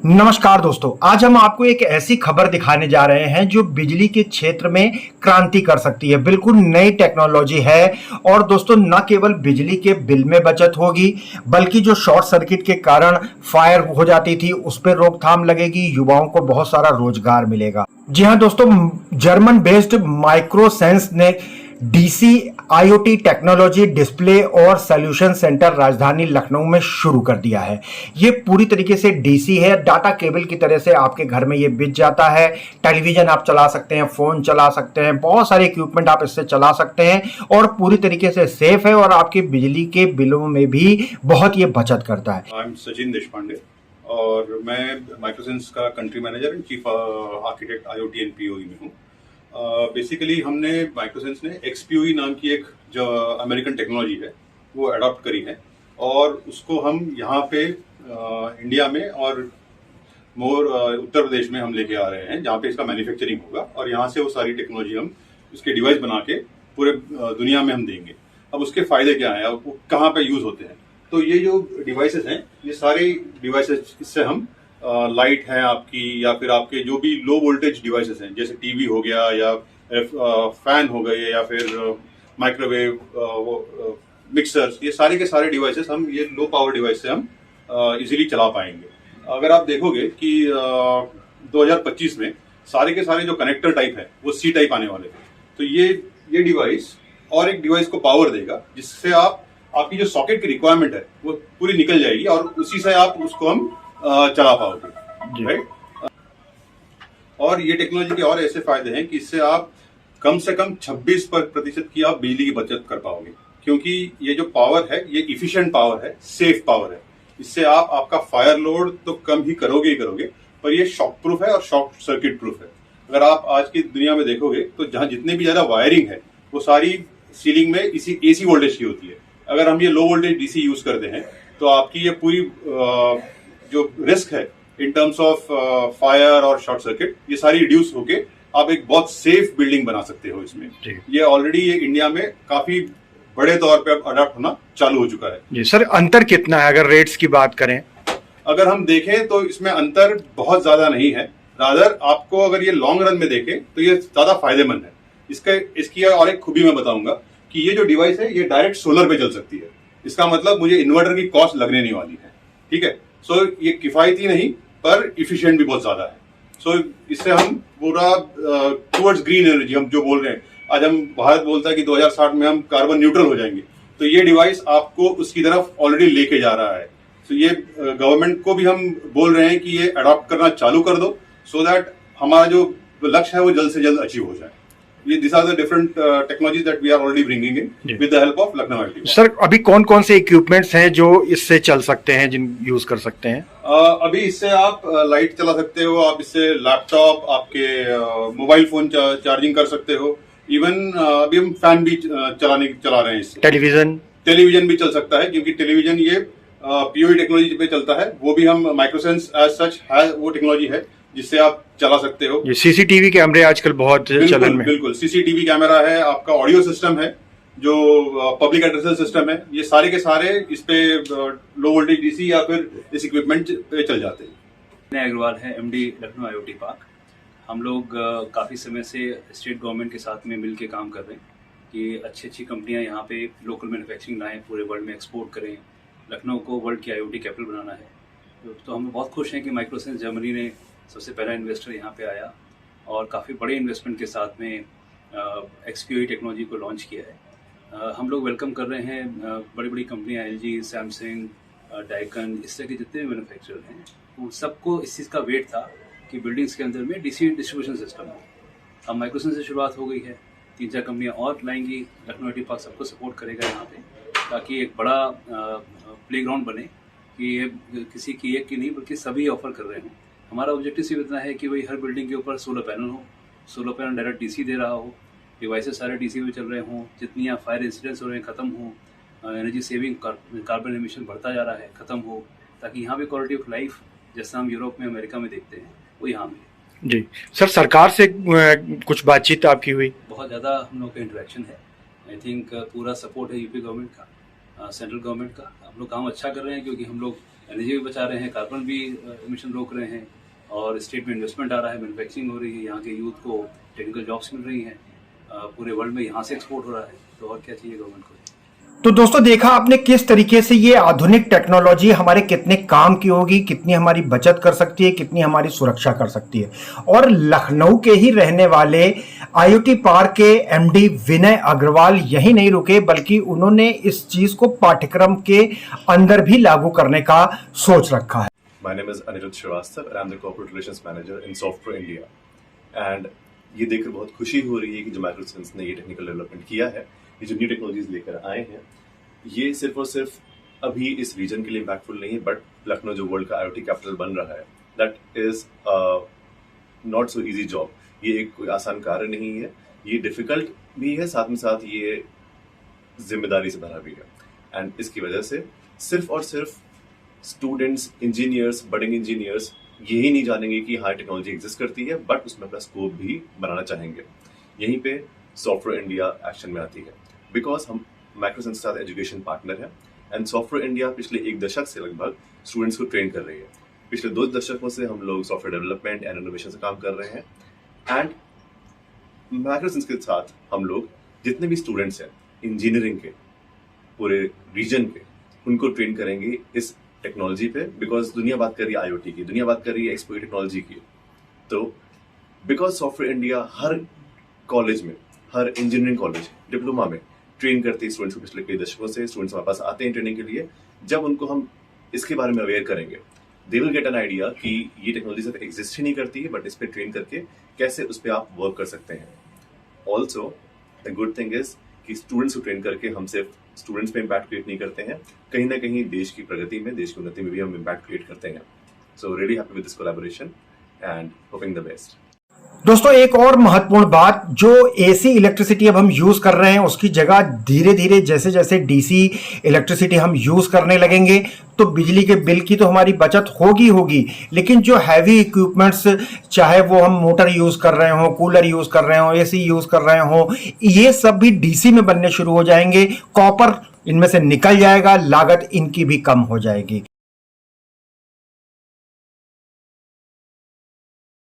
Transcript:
नमस्कार दोस्तों, आज हम आपको एक ऐसी खबर दिखाने जा रहे हैं जो बिजली के क्षेत्र में क्रांति कर सकती है। बिल्कुल नई टेक्नोलॉजी है और दोस्तों न केवल बिजली के बिल में बचत होगी बल्कि जो शॉर्ट सर्किट के कारण फायर हो जाती थी उस पर रोकथाम लगेगी, युवाओं को बहुत सारा रोजगार मिलेगा। जी हाँ दोस्तों, जर्मन बेस्ड माइक्रोसेंस ने डीसी आईओटी टेक्नोलॉजी डिस्प्ले और सॉल्यूशन सेंटर राजधानी लखनऊ में शुरू कर दिया है। ये पूरी तरीके से डीसी है, डाटा केबल की तरह से आपके घर में ये बिछ जाता है। टेलीविजन आप चला सकते हैं, फोन चला सकते हैं, बहुत सारे इक्विपमेंट आप इससे चला सकते हैं और पूरी तरीके से सेफ है और आपके बिजली के बिलों में भी बहुत ये बचत करता है। आई एम सचिन देशपांडे और मैं माइक्रोसेंस का country manager and chief architect IoT and PoE में हूँ। बेसिकली हमने माइक्रोसेंस ने एक्सपीओई नाम की एक जो अमेरिकन टेक्नोलॉजी है वो अडॉप्ट करी है और उसको हम यहाँ पे इंडिया में और उत्तर प्रदेश में हम लेके आ रहे हैं जहाँ पे इसका मैन्युफैक्चरिंग होगा और यहाँ से वो सारी टेक्नोलॉजी हम उसके डिवाइस बना के पूरे दुनिया में हम देंगे। अब उसके फायदे क्या हैं, अब वो कहाँ पे यूज होते हैं? तो ये जो डिवाइसेस हैं ये सारे डिवाइसेस, इससे हम लाइट है आपकी या फिर आपके जो भी लो वोल्टेज डिवाइसेस हैं जैसे टीवी हो गया या फैन हो गए या फिर माइक्रोवेव मिक्सर्स, ये सारे के सारे डिवाइसेस हम ये लो पावर डिवाइस से हम इजीली चला पाएंगे। अगर आप देखोगे कि 2025 में सारे के सारे जो कनेक्टर टाइप है वो सी टाइप आने वाले हैं, तो ये डिवाइस और एक डिवाइस को पावर देगा जिससे आपकी जो सॉकेट की रिक्वायरमेंट है वो पूरी निकल जाएगी और उसी से आप उसको हम चला पाओगे, राइट। और ये टेक्नोलॉजी के और ऐसे फायदे हैं कि इससे आप कम से कम 26% की आप बिजली की बचत कर पाओगे, क्योंकि ये जो पावर है ये इफिशिएंट पावर है, सेफ पावर है। इससे आपका फायर लोड तो कम ही करोगे, पर ये शॉक प्रूफ है और शॉक सर्किट प्रूफ है। अगर आप आज की दुनिया में देखोगे तो जहां जितने भी ज्यादा वायरिंग है वो सारी सीलिंग में इसी एसी वोल्टेज की होती है। अगर हम ये लो वोल्टेज डीसी यूज करते हैं तो आपकी ये पूरी जो रिस्क है इन टर्म्स ऑफ फायर और शॉर्ट सर्किट, ये सारी रिड्यूस होके आप एक बहुत सेफ बिल्डिंग बना सकते हो इसमें। ये ऑलरेडी ये इंडिया में काफी बड़े तौर पे अब अडॉप्ट होना चालू हो चुका है। जी सर, अंतर कितना है अगर रेट्स की बात करें? अगर हम देखें तो इसमें अंतर बहुत ज्यादा नहीं है, रादर आपको अगर ये लॉन्ग रन में देखें तो ये ज्यादा फायदेमंद है। इसकी और एक खूबी मैं बताऊंगा कि ये जो डिवाइस है ये डायरेक्ट सोलर पे चल सकती है। इसका मतलब मुझे इन्वर्टर की कॉस्ट लगने नहीं वाली है, ठीक है। सो ये किफायती नहीं पर इफिशिएंट भी बहुत ज्यादा है। सो इससे हम पूरा टुवर्ड्स ग्रीन एनर्जी हम जो बोल रहे हैं, आज हम भारत बोलता है कि 2060 में हम कार्बन न्यूट्रल हो जाएंगे, तो ये डिवाइस आपको उसकी तरफ ऑलरेडी लेके जा रहा है। तो ये गवर्नमेंट को भी हम बोल रहे हैं कि ये अडॉप्ट करना चालू कर दो सो दैट हमारा जो लक्ष्य है वो जल्द से जल्द अचीव हो जाए। These are the different technologies that we are already bringing in with the help of Lucknow IIT. Sir, अभी कौन कौन से इक्विपमेंट्स हैं जो इससे चल सकते हैं, जिन यूज कर सकते हैं? अभी इससे आप लाइट चला सकते हो, आप इससे लैपटॉप, आपके मोबाइल फोन चार्जिंग कर सकते हो। इवन अभी हम फैन भी चला रहे हैं इससे। टेलीविजन भी चल सकता है, क्योंकि टेलीविजन ये पीओई टेक्नोलॉजी पे चलता है। वो भी हम माइक्रोसेंस एज सच है, वो टेक्नोलॉजी है जिससे आप चला सकते हो। ये सीसीटीवी कैमरे आजकल बहुत चलन में। बिल्कुल सीसीटीवी कैमरा है, आपका ऑडियो सिस्टम है, जो पब्लिक एड्रेस सिस्टम है, ये सारे के सारे इस पे लो वोल्टेज डीसी या फिर इस इक्विपमेंट पे चल जाते हैं। विनय अग्रवाल है, एमडी लखनऊ आईओटी पार्क। हम लोग काफ़ी समय से स्टेट गवर्नमेंट के साथ में मिल के काम कर रहे हैं कि अच्छी कंपनियां यहाँ पे लोकल मैन्युफैक्चरिंग लाएँ, पूरे वर्ल्ड में एक्सपोर्ट करें। लखनऊ को वर्ल्ड की आईओटी कैपिटल बनाना है। तो हम बहुत खुश हैं कि माइक्रोसेंस जर्मनी ने सबसे पहला इन्वेस्टर यहाँ पे आया और काफ़ी बड़े इन्वेस्टमेंट के साथ में एक्सपीओई टेक्नोलॉजी को लॉन्च किया है। हम लोग वेलकम कर रहे हैं बड़ी बड़ी कंपनियाँ, एलजी, सैमसंग, डाइकन, इस तरह के जितने भी मैन्युफैक्चरर हैं, वो सबको इस चीज़ का वेट था कि बिल्डिंग्स के अंदर में डीसी डिस्ट्रीब्यूशन सिस्टम हो। अब माइक्रोसेंस से शुरुआत हो गई है, 3-4 कंपनियाँ और लाएंगी। लखनऊ आईटी पार्क सबको सपोर्ट करेगा यहाँ पे, ताकि एक बड़ा प्लेग्राउंड बने कि ये किसी की एक की नहीं बल्कि सभी ऑफर कर रहे हों। हमारा ऑब्जेक्टिव सिर्फ इतना है कि भाई हर बिल्डिंग के ऊपर सोलर पैनल हो, सोलर पैनल डायरेक्ट डीसी दे रहा हो, डिवाइसेस सारे डीसी में चल रहे हों, जितनी यहाँ फायर इंसिडेंट्स हो रहे हैं ख़त्म हो, एनर्जी सेविंग, कार्बन एमिशन बढ़ता जा रहा है, ख़त्म हो, ताकि यहाँ पे क्वालिटी ऑफ लाइफ जैसा हम यूरोप में, अमेरिका में देखते हैं वो यहाँ मिले। जी सर, सरकार से कुछ बातचीत आपकी हुई? बहुत ज़्यादा हम लोग का इंटरेक्शन है। आई थिंक पूरा सपोर्ट है यूपी गवर्नमेंट का सेंट्रल गवर्नमेंट का। हम लोग काम अच्छा कर रहे हैं क्योंकि हम लोग एनर्जी भी बचा रहे हैं, कार्बन भी एमिशन रोक रहे हैं, और स्टेट में इन्वेस्टमेंट आ रहा है, मैन्युफैक्चरिंग हो रही है, यहाँ के यूथ को टेक्निकल जॉब्स मिल रही हैं, पूरे वर्ल्ड में यहाँ से एक्सपोर्ट हो रहा है। तो और क्या चाहिए गवर्नमेंट को। तो दोस्तों देखा आपने किस तरीके से ये आधुनिक टेक्नोलॉजी हमारे कितने काम की होगी, कितनी हमारी बचत कर सकती है, कितनी हमारी सुरक्षा कर सकती है। और लखनऊ के ही रहने वाले आईओटी पार्क के एमडी विनय अग्रवाल यही नहीं रुके, बल्कि उन्होंने इस चीज को पाठ्यक्रम के अंदर भी लागू करने का सोच रखा है। My name is Anirudh Srivastava and I'm the Corporate Relations Manager in Software India. And ये देखकर बहुत खुशी हो रही है कि जो माइक्रोसेंस ने ये टेक्निकल डेवलपमेंट किया है, ये जो न्यू टेक्नोलॉजीज लेकर आए हैं, ये सिर्फ और सिर्फ अभी इस रीजन के लिए इम्पैक्टफुल नहीं है, बट लखनऊ जो वर्ल्ड का IoT कैपिटल बन रहा है, that is not so easy job. ये एक कोई आसान कार्य नहीं है, ये डिफिकल्ट भी है, साथ में साथ ये जिम्मेदारी से भरा भी है। एंड इसकी वजह से सिर्फ और सिर्फ स्टूडेंट्स, इंजीनियर्स, बडिंग इंजीनियर्स यही नहीं जानेंगे कि हाँ टेक्नोलॉजी एग्जिस्ट करती है, बट उसमें अपना स्कोप भी बनाना चाहेंगे। यहीं पे सॉफ्टवेयर इंडिया एक्शन में आती है, बिकॉज हम माइक्रोसेंस के साथ एजुकेशन पार्टनर है, एंड सॉफ्टवेयर इंडिया पिछले 1 दशक से लगभग स्टूडेंट्स को ट्रेन कर रही है। पिछले 2 दशकों से हम लोग सॉफ्टवेयर डेवलपमेंट एंड इनोवेशन से काम कर रहे हैं, एंड माइक्रोसेंस के साथ हम लोग जितने भी स्टूडेंट्स हैं इंजीनियरिंग के पूरे रीजन के, उनको ट्रेन करेंगे इस टेक्नोलॉजी पे, बिकॉज दुनिया बात कर रही है IoT की, दुनिया बात कर रही है एक्सपोर्ट टेक्नोलॉजी की। तो because software India her college में, हर इंजीनियरिंग कॉलेज, डिप्लोमा में ट्रेन करती है स्टूडेंट्स को। पिछले कई दशकों से स्टूडेंट्स हमारे पास आते हैं ट्रेनिंग के लिए। जब उनको हम इसके बारे में अवेयर करेंगे, they will get an idea कि ये टेक्नोलॉजी सिर्फ एग्जिस्ट ही नहीं करती है, बट इस पर ट्रेन करके कैसे उस पर आप वर्क कर सकते हैं। Also the good thing is कि स्टूडेंट्स को ट्रेन करके हम सिर्फ स्टूडेंट्स पे इम्पैक्ट क्रिएट नहीं करते हैं, कहीं ना कहीं देश की प्रगति में, देश की उन्नति में भी हम इम्पैक्ट क्रिएट करते हैं। So really happy with this collaboration and hopping the best. दोस्तों एक और महत्वपूर्ण बात, जो एसी इलेक्ट्रिसिटी अब हम यूज कर रहे हैं उसकी जगह धीरे धीरे जैसे जैसे डीसी इलेक्ट्रिसिटी हम यूज करने लगेंगे, तो बिजली के बिल की तो हमारी बचत होगी, लेकिन जो हैवी इक्विपमेंट्स, चाहे वो हम मोटर यूज कर रहे हो, कूलर यूज कर रहे हो, एसी यूज कर रहे हो, ये सब भी डीसी में बनने शुरू हो जाएंगे। कॉपर इनमें से निकल जाएगा, लागत इनकी भी कम हो जाएगी।